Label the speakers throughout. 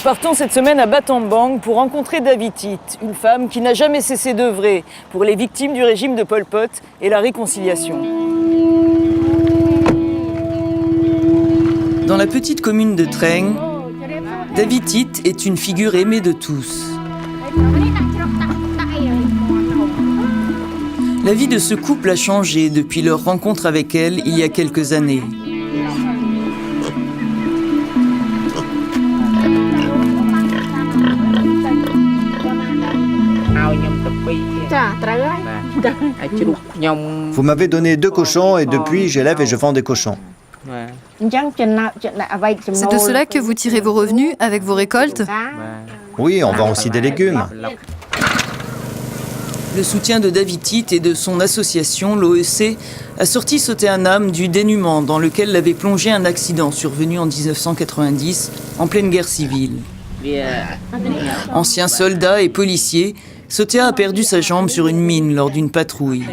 Speaker 1: partons cette semaine à Battambang pour rencontrer Davitit, une femme qui n'a jamais cessé d'œuvrer pour les victimes du régime de Pol Pot et la réconciliation. Dans la petite commune de Treng, Davitit est une figure aimée de tous. La vie de ce couple a changé depuis leur rencontre avec elle il y a quelques années.
Speaker 2: Vous m'avez donné 2 cochons et depuis j'élève et je vends des cochons.
Speaker 3: C'est de cela que vous tirez vos revenus avec vos récoltes?
Speaker 2: Oui, on vend aussi des légumes.
Speaker 1: Le soutien de Davitit et de son association, l'OEC, a sorti Soteanam du dénuement dans lequel l'avait plongé un accident survenu en 1990, en pleine guerre civile. Ancien soldat et policier, Sotea a perdu sa jambe sur une mine lors d'une patrouille.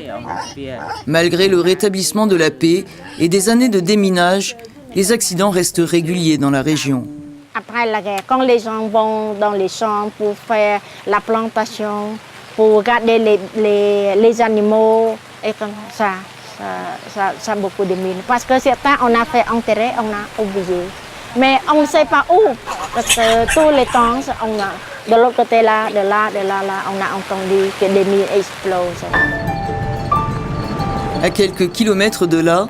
Speaker 1: Malgré le rétablissement de la paix et des années de déminage, les accidents restent réguliers dans la région.
Speaker 4: Après la guerre, quand les gens vont dans les champs pour faire la plantation, pour garder les animaux, et comme ça a beaucoup de mines. Parce que certains, on a fait enterrer, on a oublié. Mais on ne sait pas où, parce que tous les temps, on a, de l'autre côté là, de là, on a entendu que des mines explosent.
Speaker 1: À quelques kilomètres de là,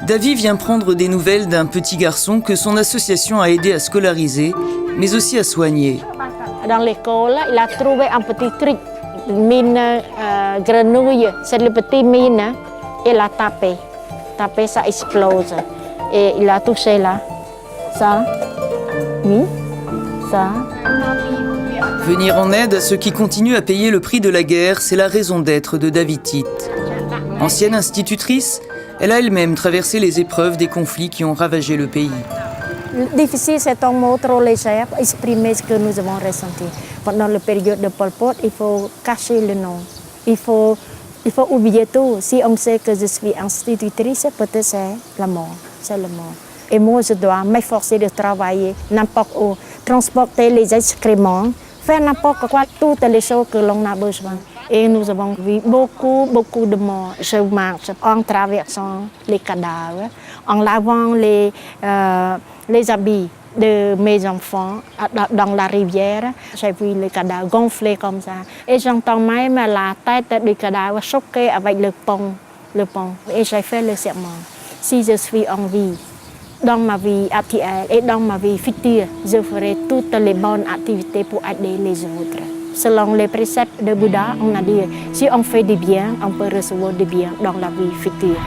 Speaker 1: David vient prendre des nouvelles d'un petit garçon que son association a aidé à scolariser, mais aussi à soigner.
Speaker 4: Dans l'école, il a trouvé un petit truc, une mine grenouille. C'est le petit mine, il a tapé. Tapé, ça explose. Et il a touché là. Ça, oui, ça.
Speaker 1: Venir en aide à ceux qui continuent à payer le prix de la guerre, c'est la raison d'être de Davitit. Ancienne institutrice, elle a elle-même traversé les épreuves des conflits qui ont ravagé le pays.
Speaker 4: Difficile, c'est un mot trop léger pour exprimer ce que nous avons ressenti. Pendant la période de Pol Pot, il faut cacher le nom. Il faut oublier tout. Si on sait que je suis institutrice, peut-être c'est la mort. C'est la mort. Et moi, je dois m'efforcer de travailler n'importe où, transporter les excréments, faire n'importe quoi, toutes les choses que l'on a besoin. Et nous avons vu beaucoup de morts. Je marche en traversant les cadavres, en lavant les habits de mes enfants dans la rivière. J'ai vu les cadavres gonflés comme ça. Et j'entends même la tête du cadavre choquée avec le pont. Et j'ai fait le serment. Si je suis en vie, dans ma vie actuelle et dans ma vie future, je ferai toutes les bonnes activités pour aider les autres. Selon les préceptes de Bouddha, on a dit, si on fait du bien, on peut recevoir du bien dans la vie future.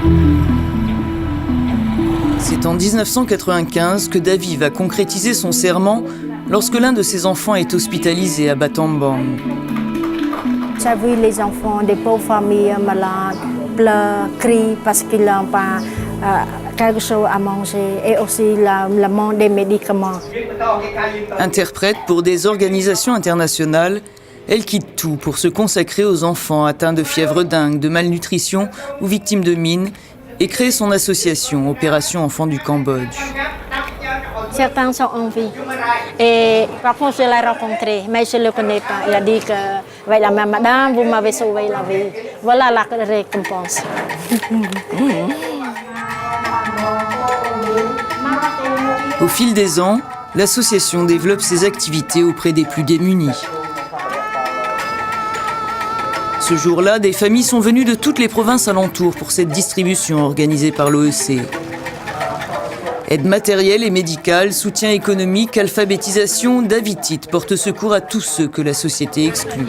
Speaker 1: C'est en 1995 que David va concrétiser son serment lorsque l'un de ses enfants est hospitalisé à Battambang.
Speaker 4: J'ai vu les enfants des pauvres familles malades pleurer, crient parce qu'ils n'ont pas quelque chose à manger et aussi le manque des médicaments.
Speaker 1: Interprète pour des organisations internationales, elle quitte tout pour se consacrer aux enfants atteints de fièvre dingue, de malnutrition ou victimes de mines et créer son association Opération Enfants du Cambodge.
Speaker 4: Certains sont en vie. Et parfois je l'ai rencontré, mais je ne le connais pas. Il a dit que, voilà, madame, vous m'avez sauvé la vie. Voilà la récompense.
Speaker 1: Au fil des ans, l'association développe ses activités auprès des plus démunis. Ce jour-là, des familles sont venues de toutes les provinces alentours pour cette distribution organisée par l'OEC. Aide matérielle et médicale, soutien économique, alphabétisation, Davitit porte secours à tous ceux que la société exclut.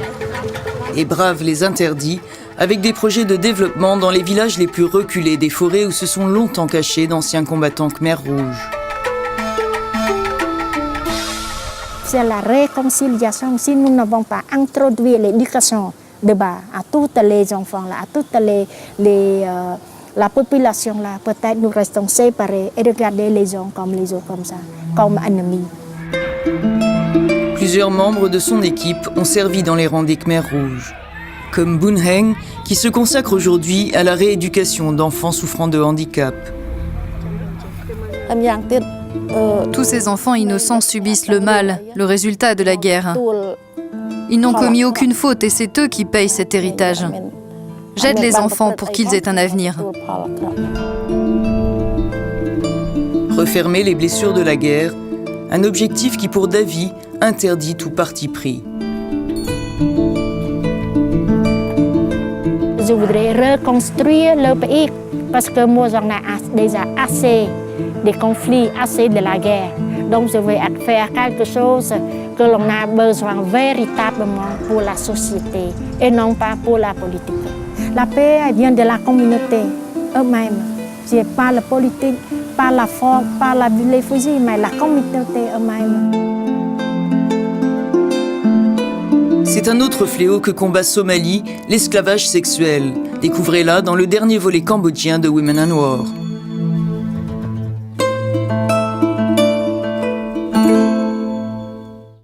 Speaker 1: Et brave les interdits, avec des projets de développement dans les villages les plus reculés des forêts où se sont longtemps cachés d'anciens combattants Khmer Rouge.
Speaker 4: C'est la réconciliation. Si nous n'avons pas introduit l'éducation de bas à tous les enfants, à toute la population, là, peut-être nous restons séparés et regarder les uns comme ça, comme ennemis.
Speaker 1: Plusieurs membres de son équipe ont servi dans les rangs des Khmer Rouges, comme Boon Heng, qui se consacre aujourd'hui à la rééducation d'enfants souffrant de handicap.
Speaker 3: Tous ces enfants innocents subissent le mal, le résultat de la guerre. Ils n'ont commis aucune faute et c'est eux qui payent cet héritage. J'aide les enfants pour qu'ils aient un avenir.
Speaker 1: Refermer les blessures de la guerre, un objectif qui pour Davy interdit tout parti pris.
Speaker 4: Je voudrais reconstruire le pays parce que moi j'en ai déjà assez des conflits, assez de la guerre. Donc je vais faire quelque chose que l'on a besoin véritablement pour la société et non pas pour la politique. La paix elle vient de la communauté eux-mêmes. Ce n'est pas la politique, pas la force, pas les fusils, mais la communauté eux-mêmes.
Speaker 1: C'est un autre fléau que combat Somalie, l'esclavage sexuel. Découvrez-la dans le dernier volet cambodgien de Women and War.